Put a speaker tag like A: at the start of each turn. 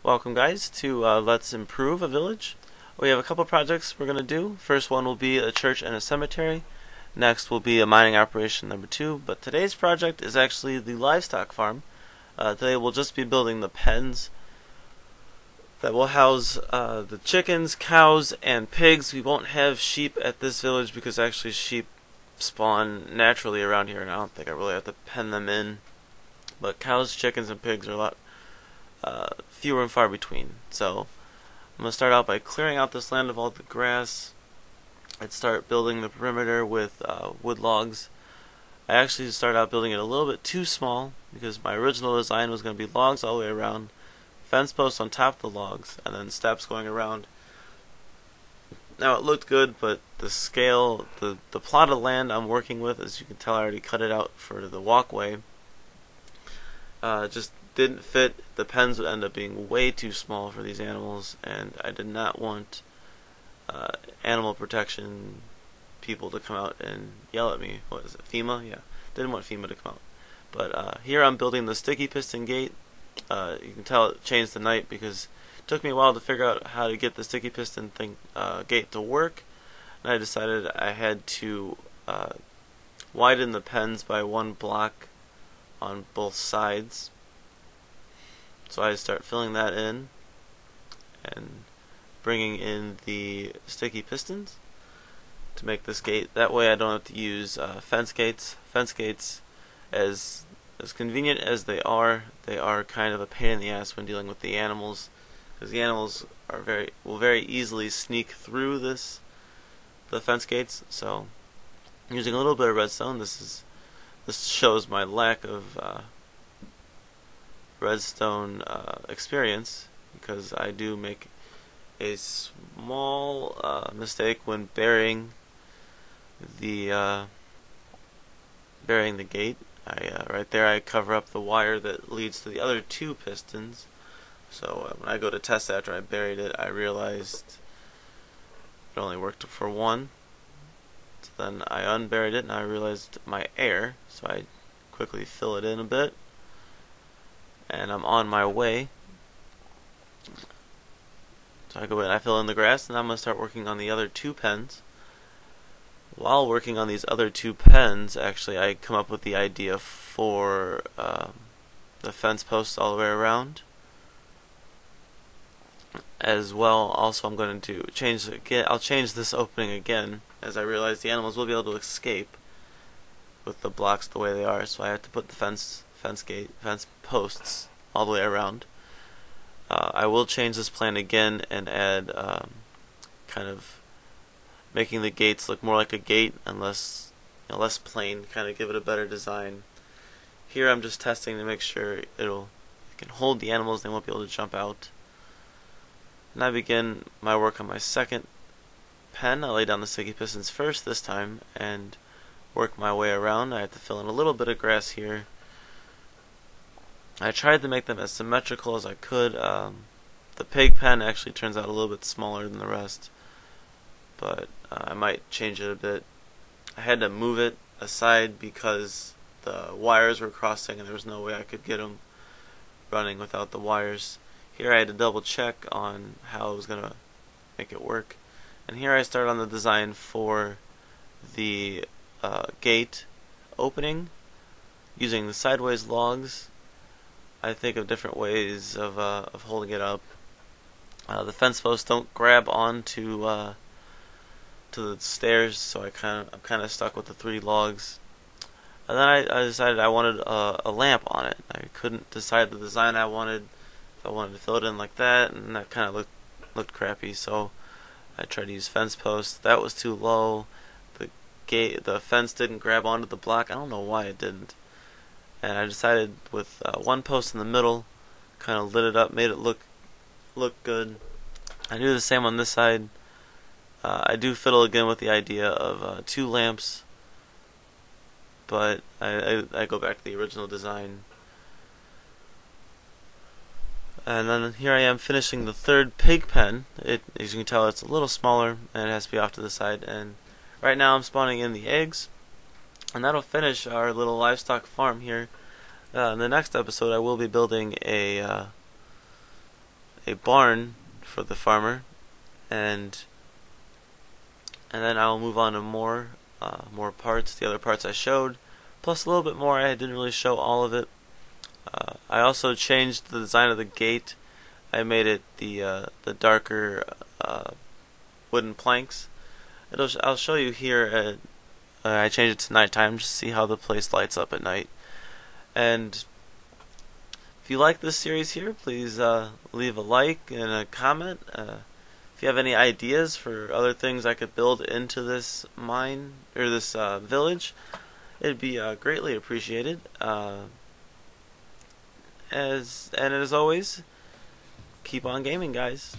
A: Welcome guys to Let's Improve a Village. We have a couple projects we're going to do. First one will be a church and a cemetery. Next will be a mining operation number 2. But today's project is actually the livestock farm. Today we'll just be building the pens that will house the chickens, cows, and pigs. We won't have sheep at this village because actually sheep spawn naturally around here and I don't think I really have to pen them in. But cows, chickens, and pigs are a lot fewer and far between. So I'm going to start out by clearing out this land of all the grass. I'd start building the perimeter with wood logs. I actually started out building it a little bit too small because my original design was going to be logs all the way around, fence posts on top of the logs, and then steps going around. Now it looked good, but the scale, the plot of land I'm working with, as you can tell I already cut it out for the walkway, just didn't fit. The pens would end up being way too small for these animals, and I did not want animal protection people to come out and yell at me. What is it, FEMA? Yeah, didn't want FEMA to come out. But here I'm building the sticky piston gate. You can tell it changed the night because it took me a while to figure out how to get the sticky piston gate to work, and I decided I had to widen the pens by 1 block on both sides. So I start filling that in and bringing in the sticky pistons to make this gate. That way I don't have to use fence gates. Fence gates, as convenient as they are kind of a pain in the ass when dealing with the animals, because the animals will very easily sneak through the fence gates. So using a little bit of redstone, this shows my lack of redstone experience, because I do make a small mistake when burying the gate. Right there I cover up the wire that leads to the other 2 pistons. So when I go to test after I buried it, I realized it only worked for 1. So then I unburied it and I realized my error, so I quickly fill it in a bit, and I'm on my way. So I go in, I fill in the grass, and I'm going to start working on the other 2 pens. While working on these other 2 pens, actually I come up with the idea for the fence posts all the way around. As well, also I'm going to I'll change this opening again, as I realize the animals will be able to escape with the blocks the way they are, so I have to put the fence posts all the way around. I will change this plan again and add kind of making the gates look more like a gate and less plain, kind of give it a better design. Here I'm just testing to make sure it can hold the animals, they won't be able to jump out. And I begin my work on my second pen. I lay down the sticky pistons first this time and work my way around. I have to fill in a little bit of grass here. I tried to make them as symmetrical as I could. The pig pen actually turns out a little bit smaller than the rest, but I might change it a bit. I had to move it aside because the wires were crossing and there was no way I could get them running without the wires. Here I had to double check on how I was going to make it work. And here I start on the design for the gate opening using the sideways logs. I think of different ways of holding it up. The fence posts don't grab onto to the stairs, so I'm kind of stuck with the 3 logs. And then I decided I wanted a lamp on it. I couldn't decide the design I wanted. If I wanted to fill it in like that, and that kind of looked crappy. So I tried to use fence posts. That was too low. The fence didn't grab onto the block. I don't know why it didn't. And I decided with 1 post in the middle, kind of lit it up, made it look good. I do the same on this side. I do fiddle again with the idea of 2 lamps, but I go back to the original design. And then here I am finishing the 3rd pig pen. As you can tell, it's a little smaller and it has to be off to the side. And right now I'm spawning in the eggs, and that'll finish our little livestock farm here. In the next episode I will be building a a barn for the farmer, and then I'll move on to more parts, the other parts I showed, plus a little bit more. I didn't really show all of it. I also changed the design of the gate. I made it the darker wooden planks. I'll show you here. I changed it to nighttime just to see how the place lights up at night. And if you like this series here, please leave a like and a comment. If you have any ideas for other things I could build into this mine or this village, it'd be greatly appreciated. As always, keep on gaming, guys.